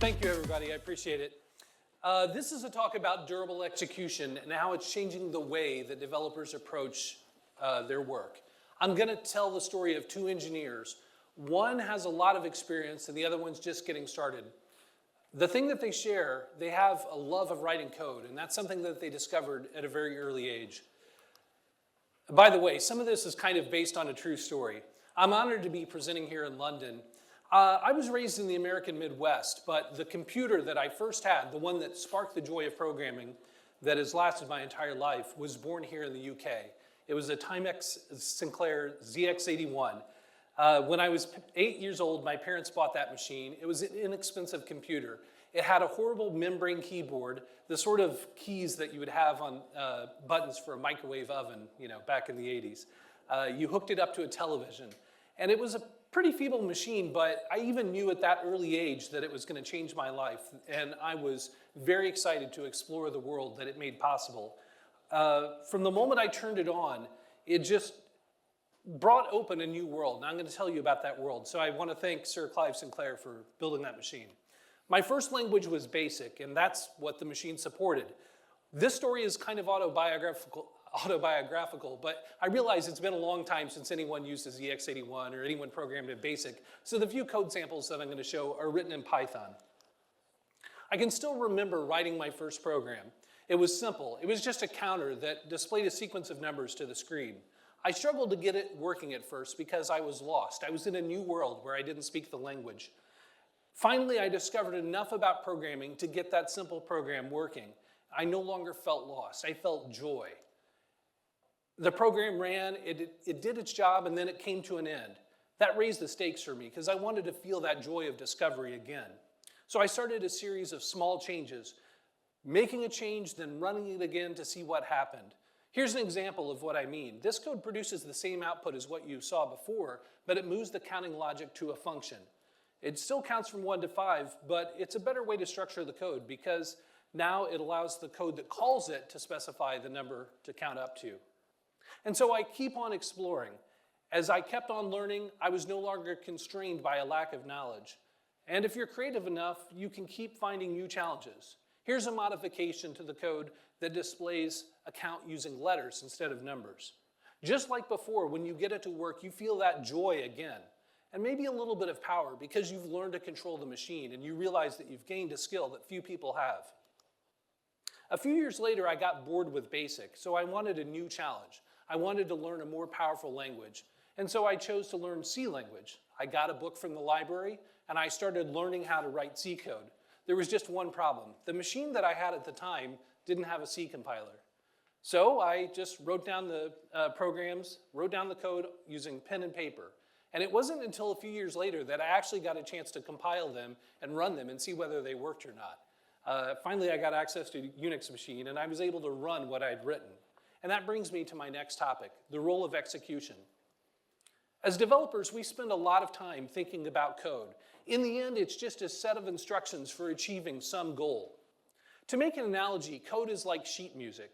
Thank you, everybody. I appreciate it. This is a talk about durable execution and how it's changing the way that developers approach their work. I'm going to tell the story of two engineers. One has a lot of experience and the other one's just getting started. The thing that they share, they have a love of writing code, and that's something that they discovered at a very early age. By the way, some of this is kind of based on a true story. I'm honored to be presenting here in London. I was raised in the American Midwest, but the computer that I first had, the one that sparked the joy of programming that has lasted my entire life, was born here in the UK. It was a Timex Sinclair ZX81. When I was 8 years old, my parents bought that machine. It was an inexpensive computer. It had a horrible membrane keyboard, the sort of keys that you would have on buttons for a microwave oven, back in the 80s. You hooked it up to a television. And it was a pretty feeble machine, but I even knew at that early age that it was going to change my life. And I was very excited to explore the world that it made possible. From the moment I turned it on, it just brought open a new world. And I'm going to tell you about that world. So I want to thank Sir Clive Sinclair for building that machine. My first language was BASIC, and that's what the machine supported. This story is kind of autobiographical, but I realize it's been a long time since anyone used a ZX81 or anyone programmed in BASIC, so the few code samples that I'm going to show are written in Python. I can still remember writing my first program. It was simple. It was just a counter that displayed a sequence of numbers to the screen. I struggled to get it working at first because I was lost. I was in a new world where I didn't speak the language. Finally, I discovered enough about programming to get that simple program working. I no longer felt lost. I felt joy. The program ran, it did its job, and then it came to an end. That raised the stakes for me because I wanted to feel that joy of discovery again. So I started a series of small changes, making a change, then running it again to see what happened. Here's an example of what I mean. This code produces the same output as what you saw before, but it moves the counting logic to a function. It still counts from 1 to 5, but it's a better way to structure the code because now it allows the code that calls it to specify the number to count up to. And so I keep on exploring. As I kept on learning, I was no longer constrained by a lack of knowledge. And if you're creative enough, you can keep finding new challenges. Here's a modification to the code that displays a count using letters instead of numbers. Just like before, when you get it to work, you feel that joy again. And maybe a little bit of power because you've learned to control the machine and you realize that you've gained a skill that few people have. A few years later, I got bored with BASIC, so I wanted a new challenge. I wanted to learn a more powerful language, and so I chose to learn C language. I got a book from the library, and I started learning how to write C code. There was just one problem. The machine that I had at the time didn't have a C compiler. So I just wrote down the programs, wrote down the code using pen and paper. And it wasn't until a few years later that I actually got a chance to compile them and run them and see whether they worked or not. Finally, I got access to a Unix machine, and I was able to run what I'd written. And that brings me to my next topic, the role of execution. As developers, we spend a lot of time thinking about code. In the end, it's just a set of instructions for achieving some goal. To make an analogy, code is like sheet music.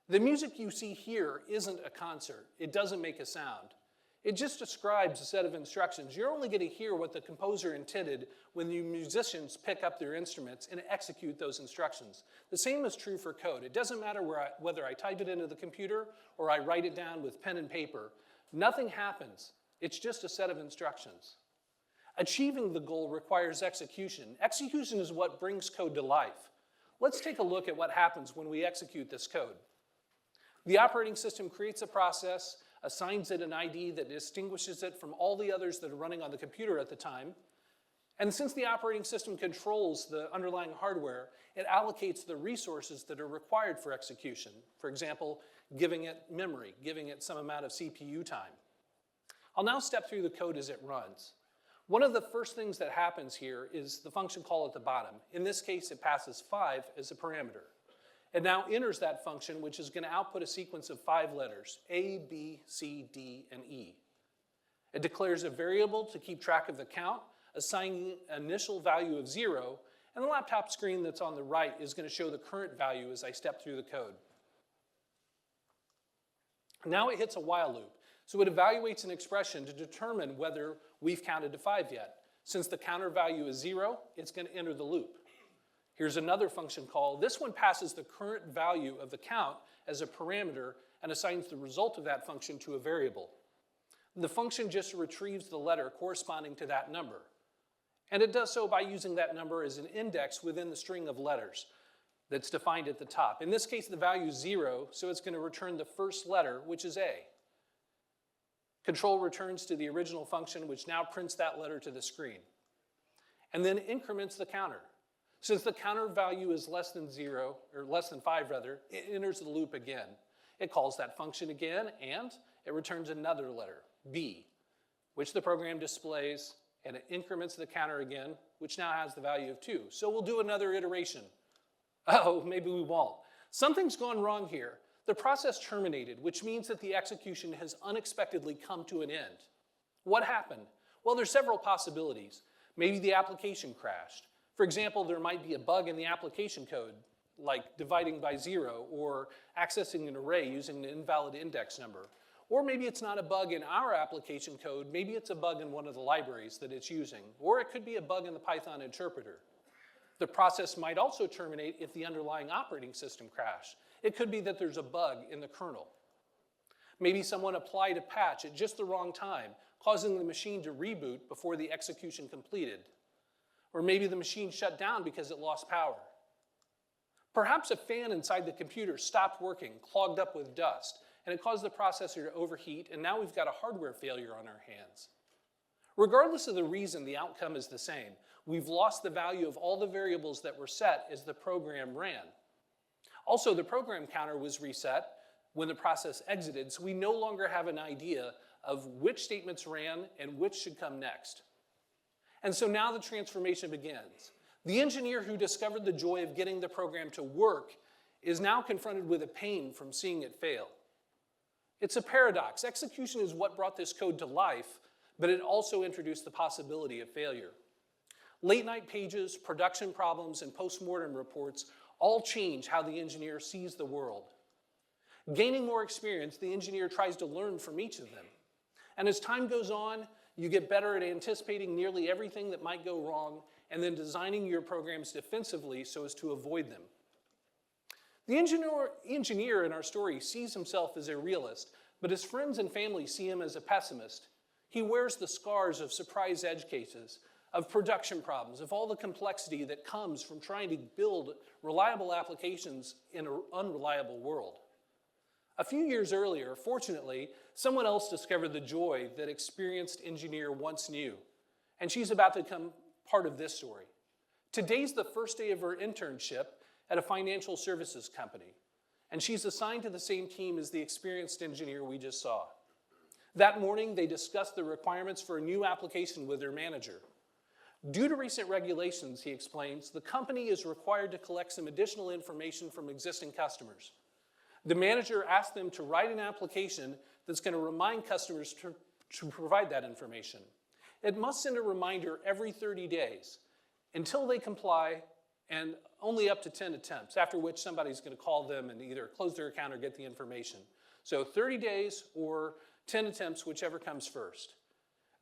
The music you see here isn't a concert. It doesn't make a sound. It just describes a set of instructions. You're only going to hear what the composer intended when the musicians pick up their instruments and execute those instructions. The same is true for code. It doesn't matter whether I type it into the computer or I write it down with pen and paper. Nothing happens. It's just a set of instructions. Achieving the goal requires execution. Execution is what brings code to life. Let's take a look at what happens when we execute this code. The operating system creates a process, assigns it an ID that distinguishes it from all the others that are running on the computer at the time. And since the operating system controls the underlying hardware, it allocates the resources that are required for execution. For example, giving it memory, giving it some amount of CPU time. I'll now step through the code as it runs. One of the first things that happens here is the function call at the bottom. In this case, it passes 5 as a parameter. It now enters that function, which is going to output a sequence of 5 letters, A, B, C, D, and E. It declares a variable to keep track of the count, assigning an initial value of 0, and the laptop screen that's on the right is going to show the current value as I step through the code. Now it hits a while loop, so it evaluates an expression to determine whether we've counted to 5 yet. Since the counter value is 0, it's going to enter the loop. Here's another function call. This one passes the current value of the count as a parameter and assigns the result of that function to a variable. The function just retrieves the letter corresponding to that number. And it does so by using that number as an index within the string of letters that's defined at the top. In this case, the value is 0, so it's going to return the first letter, which is A. Control returns to the original function, which now prints that letter to the screen. And then increments the counter. Since the counter value is less than 0, or less than 5 rather, it enters the loop again. It calls that function again, and it returns another letter, B, which the program displays, and it increments the counter again, which now has the value of 2. So we'll do another iteration. Oh, maybe we won't. Something's gone wrong here. The process terminated, which means that the execution has unexpectedly come to an end. What happened? Well, there's several possibilities. Maybe the application crashed. For example, there might be a bug in the application code, like dividing by 0 or accessing an array using an invalid index number. Or maybe it's not a bug in our application code, maybe it's a bug in one of the libraries that it's using. Or it could be a bug in the Python interpreter. The process might also terminate if the underlying operating system crashed. It could be that there's a bug in the kernel. Maybe someone applied a patch at just the wrong time, causing the machine to reboot before the execution completed. Or maybe the machine shut down because it lost power. Perhaps a fan inside the computer stopped working, clogged up with dust, and it caused the processor to overheat, and now we've got a hardware failure on our hands. Regardless of the reason, the outcome is the same. We've lost the value of all the variables that were set as the program ran. Also, the program counter was reset when the process exited, so we no longer have an idea of which statements ran and which should come next. And so now the transformation begins. The engineer who discovered the joy of getting the program to work is now confronted with a pain from seeing it fail. It's a paradox. Execution is what brought this code to life, but it also introduced the possibility of failure. Late-night pages, production problems, and post-mortem reports all change how the engineer sees the world. Gaining more experience, the engineer tries to learn from each of them. And as time goes on, you get better at anticipating nearly everything that might go wrong and then designing your programs defensively so as to avoid them. The engineer in our story sees himself as a realist, but his friends and family see him as a pessimist. He wears the scars of surprise edge cases, of production problems, of all the complexity that comes from trying to build reliable applications in an unreliable world. A few years earlier, fortunately, someone else discovered the joy that experienced engineer once knew, and she's about to become part of this story. Today's the first day of her internship at a financial services company, and she's assigned to the same team as the experienced engineer we just saw. That morning, they discussed the requirements for a new application with their manager. Due to recent regulations, he explains, the company is required to collect some additional information from existing customers. The manager asked them to write an application that's going to remind customers to provide that information. It must send a reminder every 30 days until they comply, and only up to 10 attempts, after which somebody's going to call them and either close their account or get the information. So 30 days or 10 attempts, whichever comes first.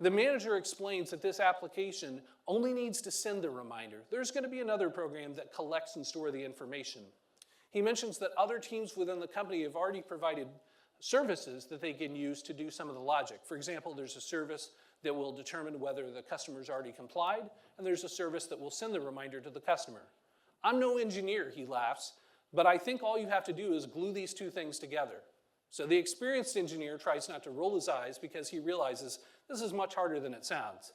The manager explains that this application only needs to send the reminder. There's going to be another program that collects and stores the information. He mentions that other teams within the company have already provided services that they can use to do some of the logic. For example, there's a service that will determine whether the customer's already complied, and there's a service that will send the reminder to the customer. I'm no engineer, he laughs, but I think all you have to do is glue these two things together. So the experienced engineer tries not to roll his eyes because he realizes this is much harder than it sounds.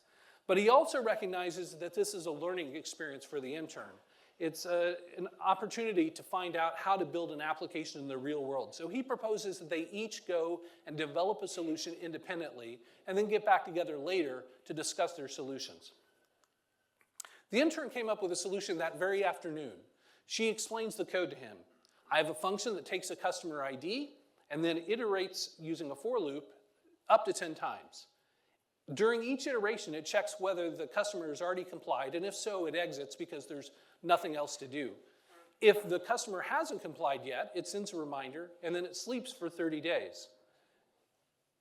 But he also recognizes that this is a learning experience for the intern. It's an opportunity to find out how to build an application in the real world. So he proposes that they each go and develop a solution independently and then get back together later to discuss their solutions. The intern came up with a solution that very afternoon. She explains the code to him. I have a function that takes a customer ID and then iterates using a for loop up to 10 times. During each iteration, it checks whether the customer has already complied, and if so, it exits because there's nothing else to do. If the customer hasn't complied yet, it sends a reminder, and then it sleeps for 30 days.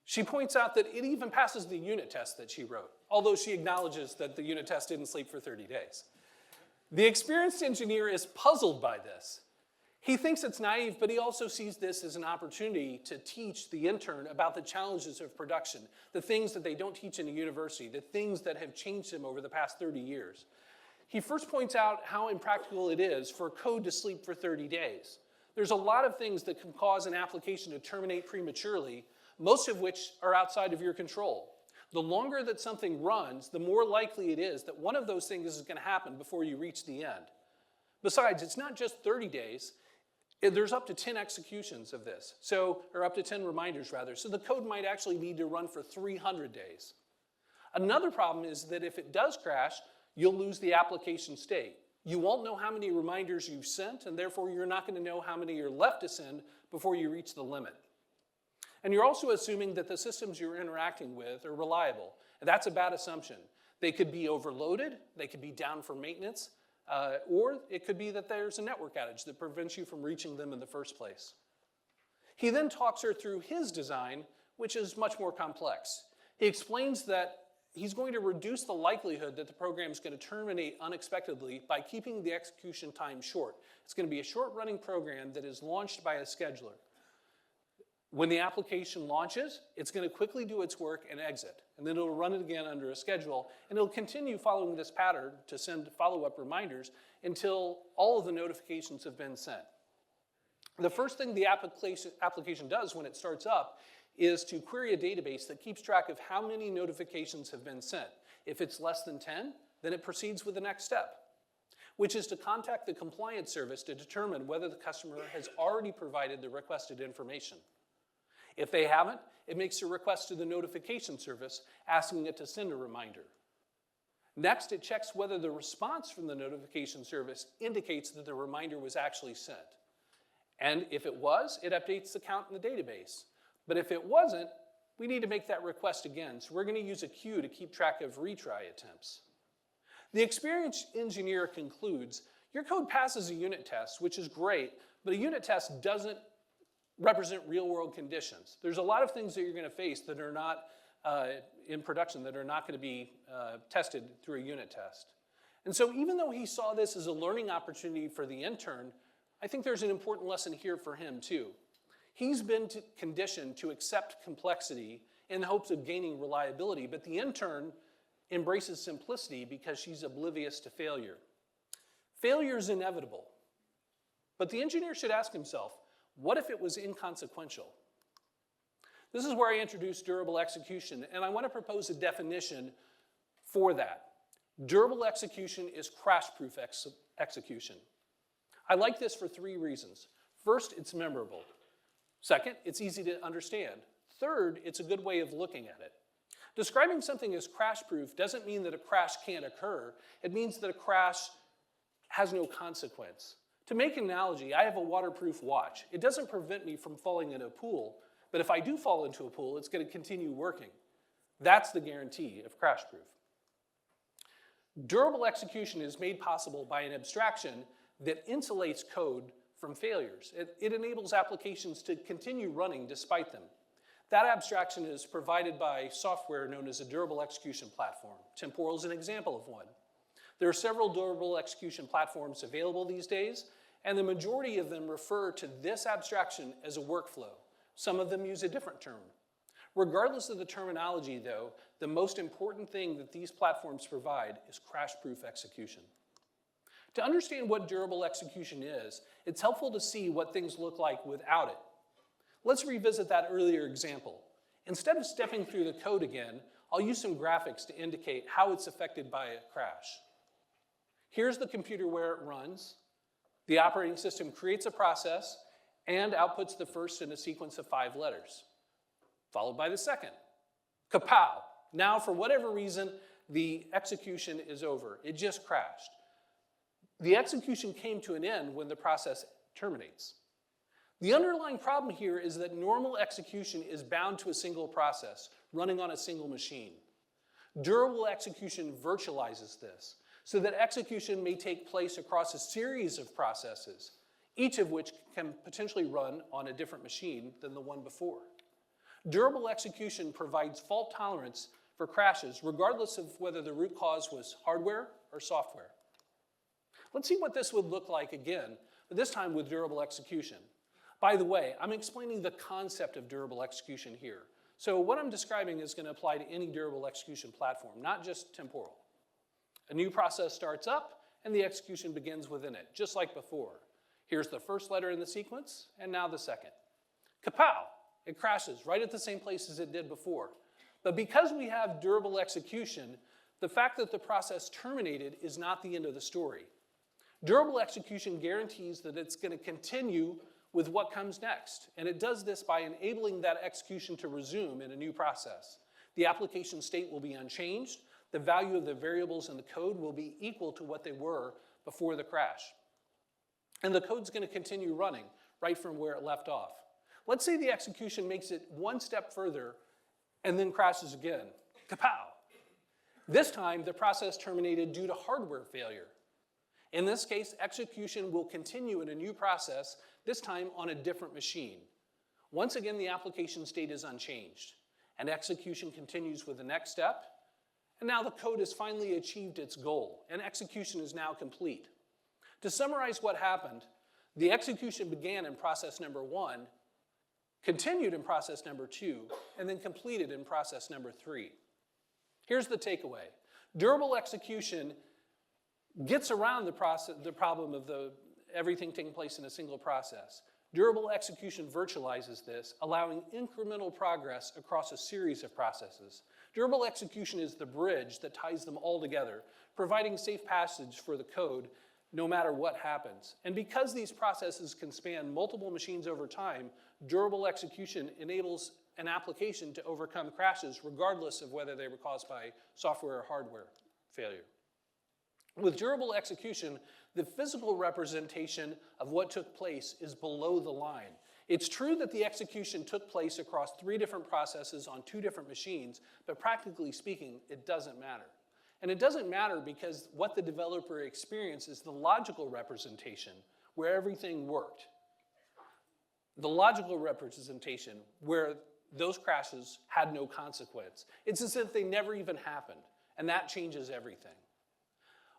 She points out that it even passes the unit test that she wrote. although she acknowledges that the unit test didn't sleep for 30 days. The experienced engineer is puzzled by this. He thinks it's naive, but he also sees this as an opportunity to teach the intern about the challenges of production, the things that they don't teach in a university, the things that have changed him over the past 30 years. He first points out how impractical it is for code to sleep for 30 days. There's a lot of things that can cause an application to terminate prematurely, most of which are outside of your control. The longer that something runs, the more likely it is that one of those things is going to happen before you reach the end. Besides, it's not just 30 days. There's up to 10 executions of this, or up to 10 reminders rather. So the code might actually need to run for 300 days. Another problem is that if it does crash, you'll lose the application state. You won't know how many reminders you've sent, and therefore you're not going to know how many you're left to send before you reach the limit. And you're also assuming that the systems you're interacting with are reliable. And that's a bad assumption. They could be overloaded, they could be down for maintenance, or it could be that there's a network outage that prevents you from reaching them in the first place. He then talks her through his design, which is much more complex. He explains that he's going to reduce the likelihood that the program is going to terminate unexpectedly by keeping the execution time short. It's going to be a short-running program that is launched by a scheduler. When the application launches, it's going to quickly do its work and exit. And then it'll run it again under a schedule, and it'll continue following this pattern to send follow-up reminders until all of the notifications have been sent. The first thing the application does when it starts up is to query a database that keeps track of how many notifications have been sent. If it's less than 10, then it proceeds with the next step, which is to contact the compliance service to determine whether the customer has already provided the requested information. If they haven't, it makes a request to the notification service asking it to send a reminder. Next, it checks whether the response from the notification service indicates that the reminder was actually sent. And if it was, it updates the count in the database. But if it wasn't, we need to make that request again. So we're going to use a queue to keep track of retry attempts. The experienced engineer concludes, your code passes a unit test, which is great, but a unit test doesn't represent real-world conditions. There's a lot of things that you're going to face that are not in production, that are not going to be tested through a unit test. And so even though he saw this as a learning opportunity for the intern, I think there's an important lesson here for him too. He's been conditioned to accept complexity in the hopes of gaining reliability, but the intern embraces simplicity because she's oblivious to failure. Failure is inevitable, but the engineer should ask himself, what if it was inconsequential? This is where I introduce durable execution, and I want to propose a definition for that. Durable execution is crash-proof execution. I like this for 3 reasons. First, it's memorable. Second, it's easy to understand. Third, it's a good way of looking at it. Describing something as crash-proof doesn't mean that a crash can't occur. It means that a crash has no consequence. To make an analogy, I have a waterproof watch. It doesn't prevent me from falling in a pool, but if I do fall into a pool, it's going to continue working. That's the guarantee of crash-proof. Durable execution is made possible by an abstraction that insulates code from failures. It enables applications to continue running despite them. That abstraction is provided by software known as a durable execution platform. Temporal is an example of one. There are several durable execution platforms available these days, and the majority of them refer to this abstraction as a workflow. Some of them use a different term. Regardless of the terminology, though, the most important thing that these platforms provide is crash-proof execution. To understand what durable execution is, it's helpful to see what things look like without it. Let's revisit that earlier example. Instead of stepping through the code again, I'll use some graphics to indicate how it's affected by a crash. Here's the computer where it runs. The operating system creates a process and outputs the first in a sequence of 5 letters, followed by the second. Kapow! Now, for whatever reason, the execution is over. It just crashed. The execution came to an end when the process terminates. The underlying problem here is that normal execution is bound to a single process running on a single machine. Durable execution virtualizes this so that execution may take place across a series of processes, each of which can potentially run on a different machine than the one before. Durable execution provides fault tolerance for crashes, regardless of whether the root cause was hardware or software. Let's see what this would look like again, but this time with durable execution. By the way, I'm explaining the concept of durable execution here. So what I'm describing is going to apply to any durable execution platform, not just temporal. A new process starts up, and the execution begins within it, just like before. Here's the first letter in the sequence, and now the second. Kapow! It crashes right at the same place as it did before. But because we have durable execution, the fact that the process terminated is not the end of the story. Durable execution guarantees that it's going to continue with what comes next, and it does this by enabling that execution to resume in a new process. The application state will be unchanged. The value of the variables in the code will be equal to what they were before the crash. And the code's going to continue running right from where it left off. Let's say the execution makes it one step further and then crashes again. Kapow! This time, the process terminated due to hardware failure. In this case, execution will continue in a new process, this time on a different machine. Once again, the application state is unchanged, and execution continues with the next step, and now the code has finally achieved its goal, and execution is now complete. To summarize what happened, the execution began in process number 1, continued in process number 2, and then completed in process number 3. Here's the takeaway. Durable execution gets around the problem of everything taking place in a single process. Durable execution virtualizes this, allowing incremental progress across a series of processes. Durable execution is the bridge that ties them all together, providing safe passage for the code no matter what happens. And because these processes can span multiple machines over time, durable execution enables an application to overcome crashes regardless of whether they were caused by software or hardware failure. With durable execution, the physical representation of what took place is below the line. It's true that the execution took place across 3 different processes on 2 different machines, but practically speaking, it doesn't matter. And it doesn't matter because what the developer experienced is the logical representation where everything worked. The logical representation where those crashes had no consequence. It's as if they never even happened, and that changes everything.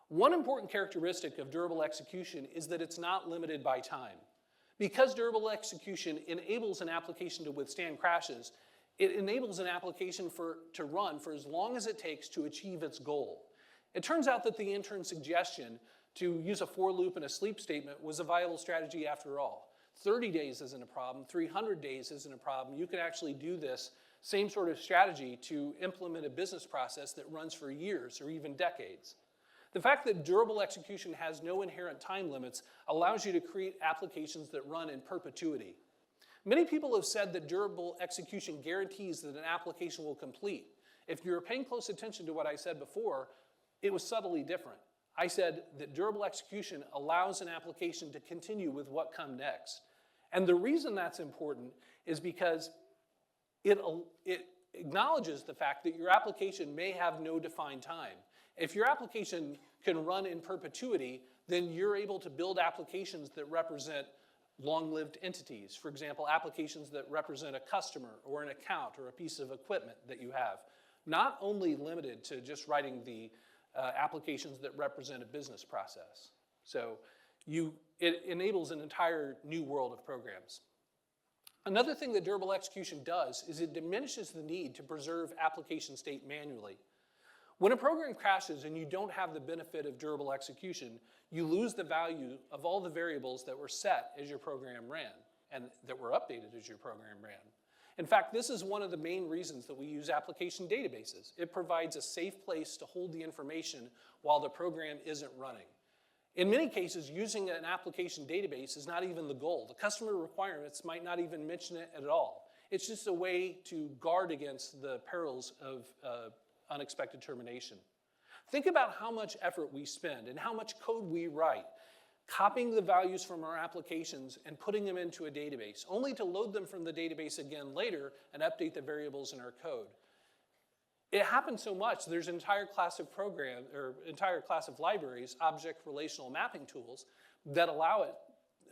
One important characteristic of durable execution is that it's not limited by time. Because durable execution enables an application to withstand crashes, it enables an application to run for as long as it takes to achieve its goal. It turns out that the intern's suggestion to use a for loop and a sleep statement was a viable strategy after all. 30 days isn't a problem, 300 days isn't a problem. You can actually do this same sort of strategy to implement a business process that runs for years or even decades. The fact that durable execution has no inherent time limits allows you to create applications that run in perpetuity. Many people have said that durable execution guarantees that an application will complete. If you were paying close attention to what I said before, it was subtly different. I said that durable execution allows an application to continue with what comes next. And the reason that's important is because it acknowledges the fact that your application may have no defined time. If your application can run in perpetuity, then you're able to build applications that represent long-lived entities. For example, applications that represent a customer or an account or a piece of equipment that you have. Not only limited to just writing the applications that represent a business process. So it enables an entire new world of programs. Another thing that durable execution does is it diminishes the need to preserve application state manually. When a program crashes and you don't have the benefit of durable execution, you lose the value of all the variables that were set as your program ran and that were updated as your program ran. In fact, this is one of the main reasons that we use application databases. It provides a safe place to hold the information while the program isn't running. In many cases, using an application database is not even the goal. The customer requirements might not even mention it at all. It's just a way to guard against the perils of unexpected termination. Think about how much effort we spend and how much code we write, copying the values from our applications and putting them into a database, only to load them from the database again later and update the variables in our code. It happens so much, there's an entire class of libraries, object relational mapping tools, that allow it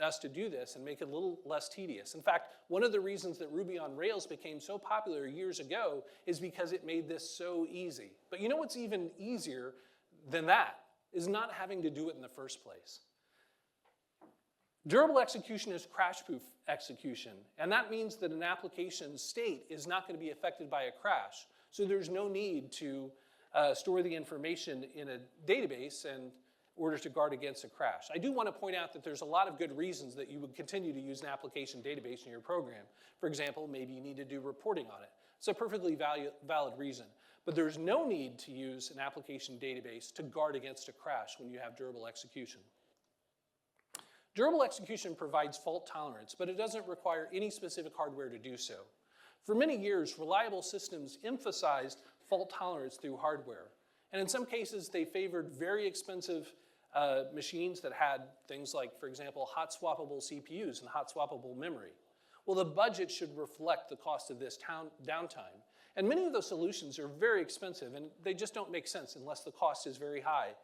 us to do this and make it a little less tedious. In fact, one of the reasons that Ruby on Rails became so popular years ago is because it made this so easy. But you know what's even easier than that is not having to do it in the first place. Durable execution is crash-proof execution, and that means that an application's state is not going to be affected by a crash. So there's no need to store the information in a database in order to guard against a crash. I do want to point out that there's a lot of good reasons that you would continue to use an application database in your program. For example, maybe you need to do reporting on it. It's a perfectly valid reason. But there's no need to use an application database to guard against a crash when you have durable execution. Durable execution provides fault tolerance, but it doesn't require any specific hardware to do so. For many years, reliable systems emphasized fault tolerance through hardware. And in some cases, they favored very expensive machines that had things like, for example, hot swappable CPUs and hot swappable memory. Well, the budget should reflect the cost of this downtime. And many of those solutions are very expensive, and they just don't make sense unless the cost is very high.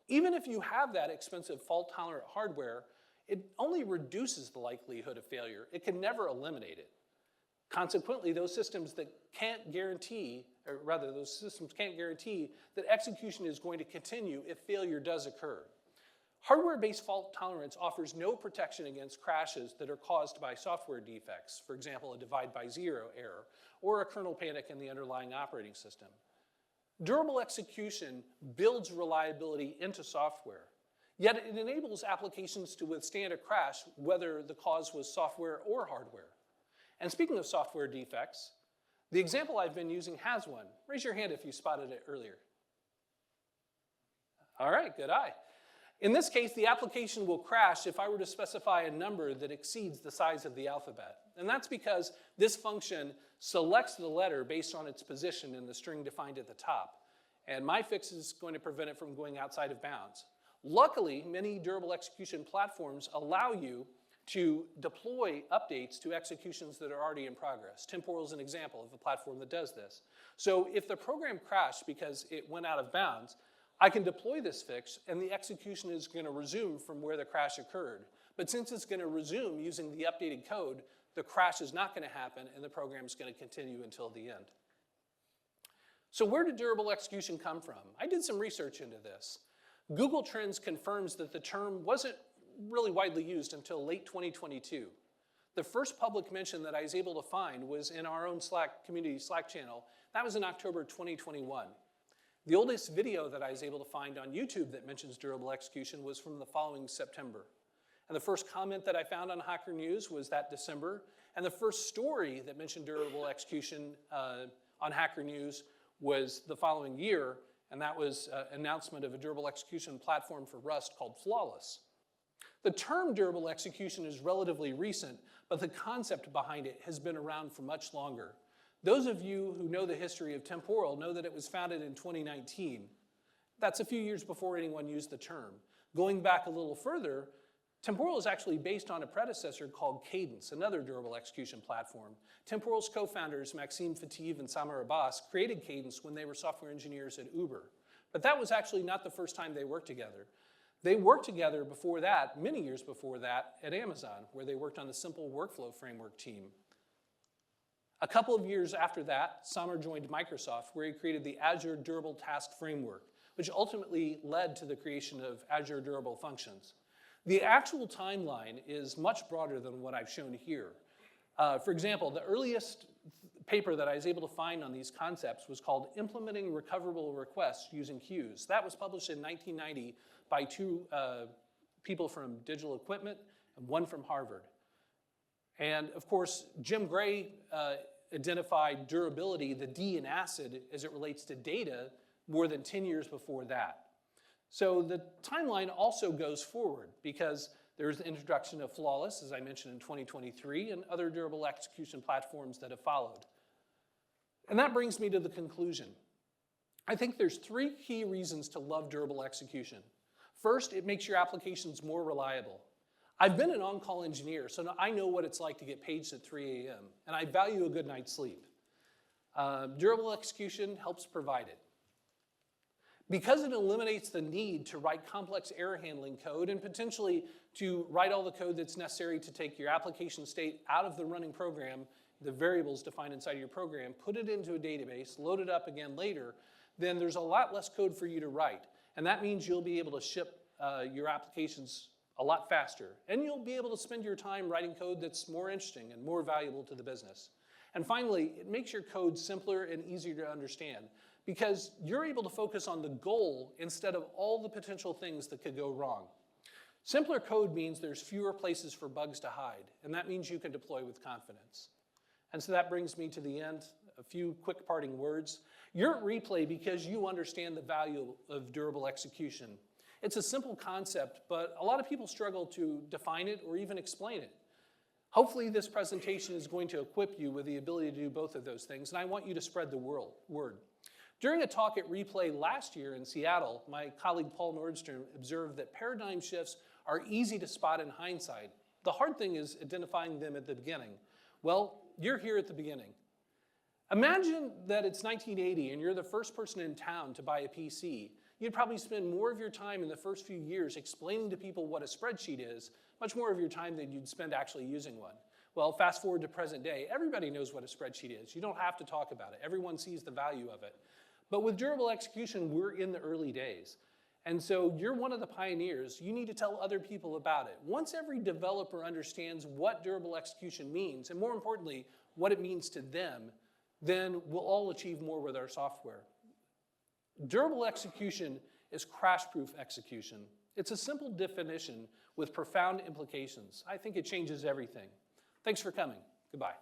Even if you have that expensive fault-tolerant hardware, it only reduces the likelihood of failure. It can never eliminate it. Consequently, those systems can't guarantee that execution is going to continue if failure does occur. Hardware-based fault tolerance offers no protection against crashes that are caused by software defects, for example, a divide by zero error, or a kernel panic in the underlying operating system. Durable execution builds reliability into software, yet it enables applications to withstand a crash whether the cause was software or hardware. And speaking of software defects, the example I've been using has one. Raise your hand if you spotted it earlier. All right, good eye. In this case, the application will crash if I were to specify a number that exceeds the size of the alphabet. And that's because this function selects the letter based on its position in the string defined at the top. And my fix is going to prevent it from going outside of bounds. Luckily, many durable execution platforms allow you to deploy updates to executions that are already in progress. Temporal is an example of a platform that does this. So if the program crashed because it went out of bounds, I can deploy this fix, and the execution is going to resume from where the crash occurred. But since it's going to resume using the updated code, the crash is not going to happen, and the program is going to continue until the end. So where did durable execution come from? I did some research into this. Google Trends confirms that the term wasn't really widely used until late 2022. The first public mention that I was able to find was in our own community Slack channel. That was in October 2021. The oldest video that I was able to find on YouTube that mentions durable execution was from the following September. And the first comment that I found on Hacker News was that December. And the first story that mentioned durable execution on Hacker News was the following year, and that was an announcement of a durable execution platform for Rust called Flawless. The term durable execution is relatively recent, but the concept behind it has been around for much longer. Those of you who know the history of Temporal know that it was founded in 2019. That's a few years before anyone used the term. Going back a little further, Temporal is actually based on a predecessor called Cadence, another durable execution platform. Temporal's co-founders, Maxime Fative and Samar Abbas, created Cadence when they were software engineers at Uber. But that was actually not the first time they worked together. They worked together before that, many years before that, at Amazon, where they worked on the simple workflow framework team. A couple of years after that, Samar joined Microsoft, where he created the Azure Durable Task Framework, which ultimately led to the creation of Azure Durable Functions. The actual timeline is much broader than what I've shown here. For example, the earliest paper that I was able to find on these concepts was called Implementing Recoverable Requests Using Queues. That was published in 1990 by two people from Digital Equipment and one from Harvard. And of course, Jim Gray identified durability, the D in ACID, as it relates to data more than 10 years before that. So the timeline also goes forward because there's the introduction of Flawless, as I mentioned, in 2023, and other durable execution platforms that have followed. And that brings me to the conclusion. I think there's three key reasons to love durable execution. First, it makes your applications more reliable. I've been an on-call engineer, so I know what it's like to get paged at 3 a.m., and I value a good night's sleep. Durable execution helps provide it. Because it eliminates the need to write complex error handling code and potentially to write all the code that's necessary to take your application state out of the running program, the variables defined inside of your program, put it into a database, load it up again later, then there's a lot less code for you to write. And that means you'll be able to ship your applications a lot faster. And you'll be able to spend your time writing code that's more interesting and more valuable to the business. And finally, it makes your code simpler and easier to understand because you're able to focus on the goal instead of all the potential things that could go wrong. Simpler code means there's fewer places for bugs to hide, and that means you can deploy with confidence. And so that brings me to the end, a few quick parting words. You're at Replay because you understand the value of durable execution. It's a simple concept, but a lot of people struggle to define it or even explain it. Hopefully this presentation is going to equip you with the ability to do both of those things, and I want you to spread the word. During a talk at Replay last year in Seattle, my colleague Paul Nordstrom observed that paradigm shifts are easy to spot in hindsight. The hard thing is identifying them at the beginning. Well, you're here at the beginning. Imagine that it's 1980 and you're the first person in town to buy a PC. You'd probably spend more of your time in the first few years explaining to people what a spreadsheet is, much more of your time than you'd spend actually using one. Well, fast forward to present day, everybody knows what a spreadsheet is. You don't have to talk about it. Everyone sees the value of it. But with durable execution, we're in the early days. And so you're one of the pioneers. You need to tell other people about it. Once every developer understands what durable execution means, and more importantly, what it means to them, then we'll all achieve more with our software. Durable execution is crash-proof execution. It's a simple definition with profound implications. I think it changes everything. Thanks for coming. Goodbye.